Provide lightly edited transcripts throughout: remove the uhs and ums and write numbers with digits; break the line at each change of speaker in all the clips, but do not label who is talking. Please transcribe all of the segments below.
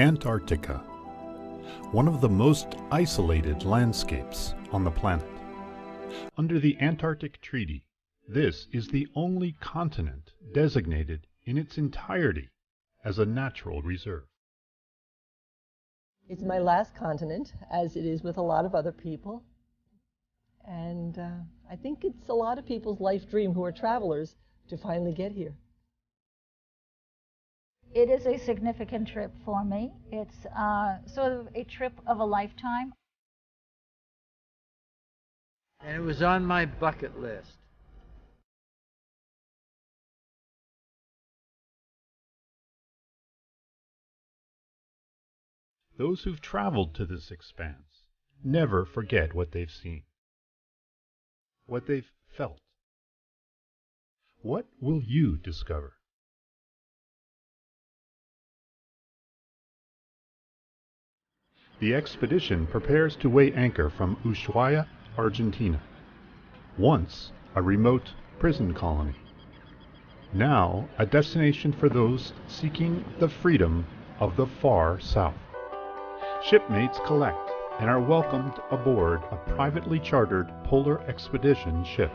Antarctica, one of the most isolated landscapes on the planet. Under the Antarctic Treaty, this is the only continent designated in its entirety as a natural reserve.
It's my last continent, as it is with a lot of other people. And I think it's a lot of people's life dream who are travelers to finally get here.
It is a significant trip for me. It's sort of a trip of a lifetime.
And it was on my bucket list.
Those who've traveled to this expanse never forget what they've seen, what they've felt. What will you discover? The expedition prepares to weigh anchor from Ushuaia, Argentina, once a remote prison colony, now a destination for those seeking the freedom of the far south. Shipmates collect and are welcomed aboard a privately chartered polar expedition ship.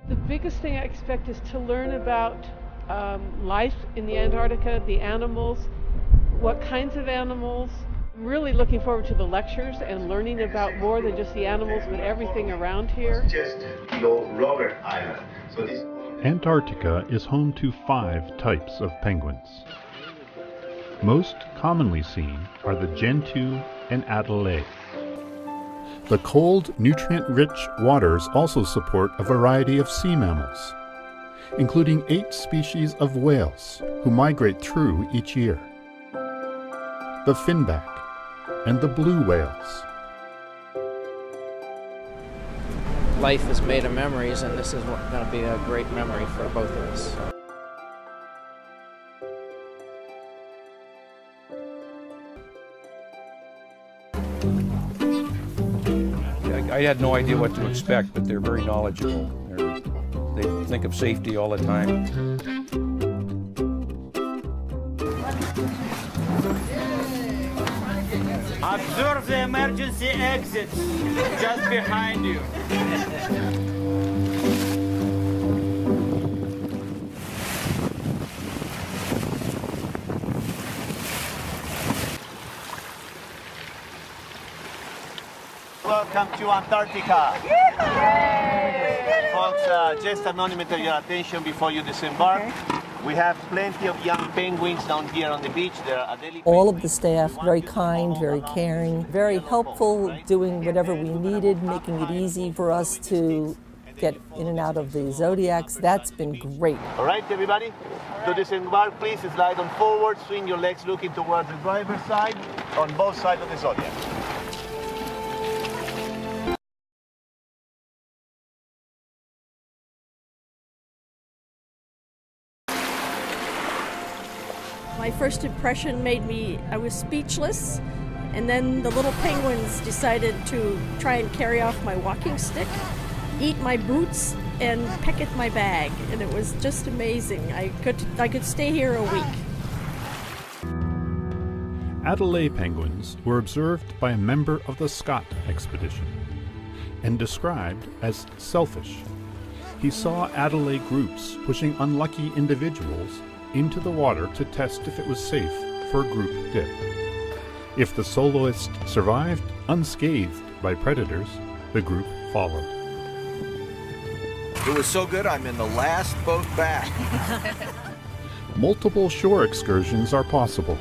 The biggest thing I expect is to learn about life in the Antarctica, the animals, what kinds of animals. I'm really looking forward to the lectures and learning about more than just the animals, but everything around here.
Just below Robert Island. So this
Antarctica is home to 5 types of penguins. Most commonly seen are the Gentoo and Adelaide. The cold, nutrient-rich waters also support a variety of sea mammals, including 8 species of whales who migrate through each year. The finback and the blue whales.
Life is made of memories, and this is going to be a great memory for both of us.
I had no idea what to expect, but they're very knowledgeable. They think of safety all the time.
Observe the emergency exits just behind you.
welcome to Antarctica. Folks, just a moment of your attention before you disembark. Okay. We have plenty of young penguins down here on the beach.
All of the staff, very kind, very caring, very helpful, doing whatever we needed, making it easy for us to get in and out of the Zodiacs. That's been great.
All right, everybody. To disembark, please slide on forward, swing your legs looking towards the driver's side on both sides of the Zodiac.
My first impression made me, I was speechless, and then the little penguins decided to try and carry off my walking stick, eat my boots, and peck at my bag, and it was just amazing. I could stay here a week.
Adelaide penguins were observed by a member of the Scott expedition and described as selfish. He saw Adelaide groups pushing unlucky individuals into the water to test if it was safe for a group dip. If the soloist survived unscathed by predators, the group followed.
It was so good, I'm in the last boat back.
Multiple shore excursions are possible,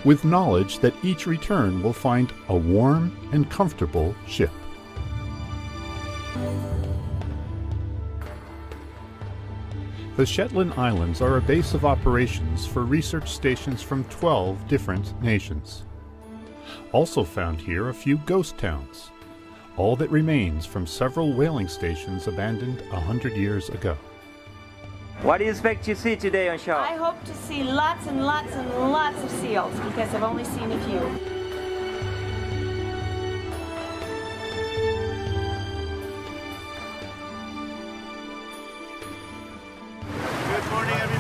with knowledge that each return will find a warm and comfortable ship. The Shetland Islands are a base of operations for research stations from 12 different nations. Also found here a few ghost towns, all that remains from several whaling stations abandoned 100 years ago.
What do you expect to see today on shore?
I hope to see lots and lots and lots of seals, because I've only seen a few.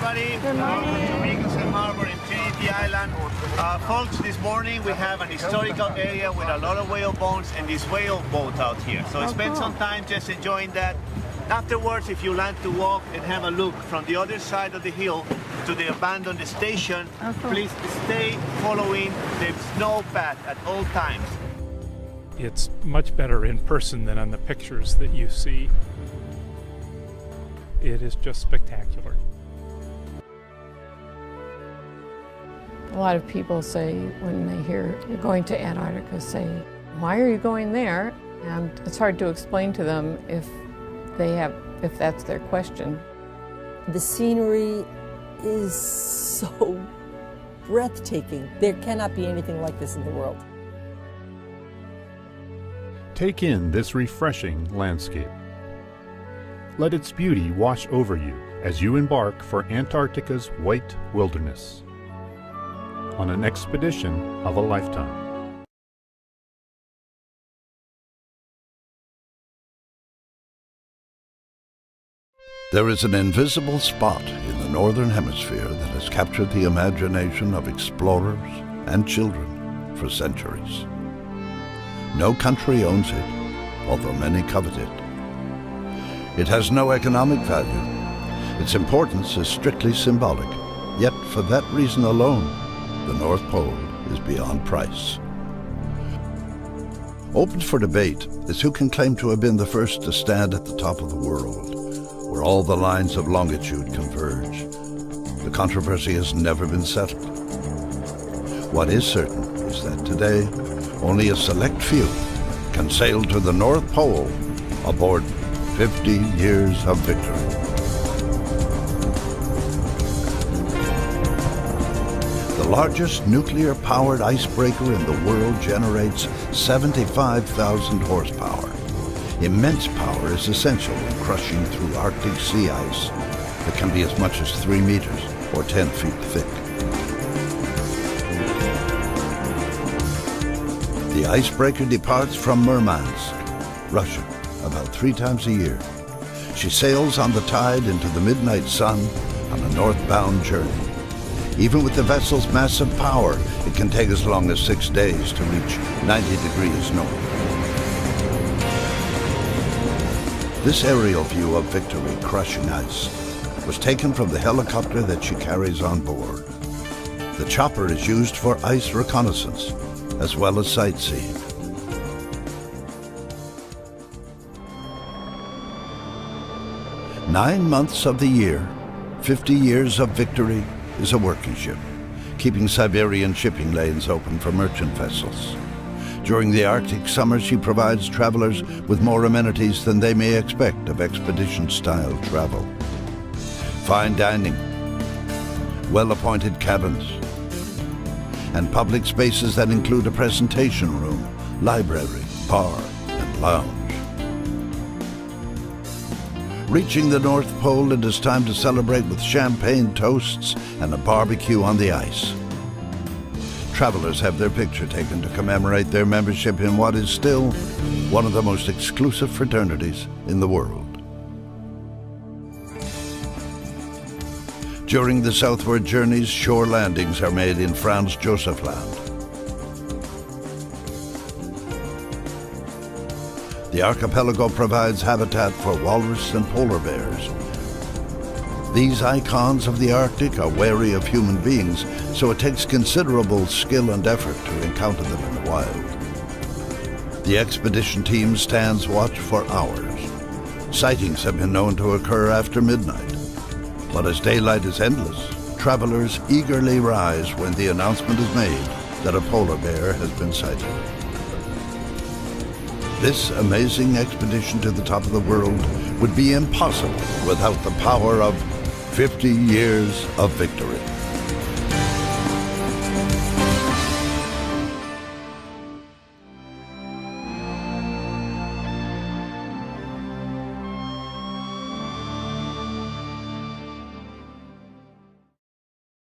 everybody.
Good morning.
Jamaica St. Harbor in Trinity Island. Folks, this morning we have an historical area with a lot of whale bones and this whale boat out here. So spend some time just enjoying that. Afterwards, if you land to walk and have a look from the other side of the hill to the abandoned station, please stay following the snow path at all times.
It's much better in person than on the pictures that you see. It is just spectacular.
A lot of people say when they hear you're going to Antarctica, say, why are you going there? And it's hard to explain to them if that's their question.
The scenery is so breathtaking. There cannot be anything like this in the world.
Take in this refreshing landscape. Let its beauty wash over you as you embark for Antarctica's white wilderness on an expedition of a lifetime.
There is an invisible spot in the Northern Hemisphere that has captured the imagination of explorers and children for centuries. No country owns it, although many covet it. It has no economic value. Its importance is strictly symbolic, yet for that reason alone, the North Pole is beyond price. Open for debate is who can claim to have been the first to stand at the top of the world, where all the lines of longitude converge. The controversy has never been settled. What is certain is that today, only a select few can sail to the North Pole aboard 50 years of victory. The largest nuclear-powered icebreaker in the world generates 75,000 horsepower. Immense power is essential in crushing through Arctic sea ice that can be as much as 3 meters or 10 feet thick. The icebreaker departs from Murmansk, Russia, about 3 times a year. She sails on the tide into the midnight sun on a northbound journey. Even with the vessel's massive power, it can take as long as 6 days to reach 90 degrees north. This aerial view of Victory crushing ice was taken from the helicopter that she carries on board. The chopper is used for ice reconnaissance as well as sightseeing. Nine months of the year, 50 years of Victory is a working ship, keeping Siberian shipping lanes open for merchant vessels. During the Arctic summer, she provides travelers with more amenities than they may expect of expedition-style travel. Fine dining, well-appointed cabins, and public spaces that include a presentation room, library, bar, and lounge. Reaching the North Pole, it is time to celebrate with champagne toasts and a barbecue on the ice. Travelers have their picture taken to commemorate their membership in what is still one of the most exclusive fraternities in the world. During the southward journeys, shore landings are made in Franz Josef Land. The archipelago provides habitat for walrus and polar bears. These icons of the Arctic are wary of human beings, so it takes considerable skill and effort to encounter them in the wild. The expedition team stands watch for hours. Sightings have been known to occur after midnight. But as daylight is endless, travelers eagerly rise when the announcement is made that a polar bear has been sighted. This amazing expedition to the top of the world would be impossible without the power of 50 years of victory.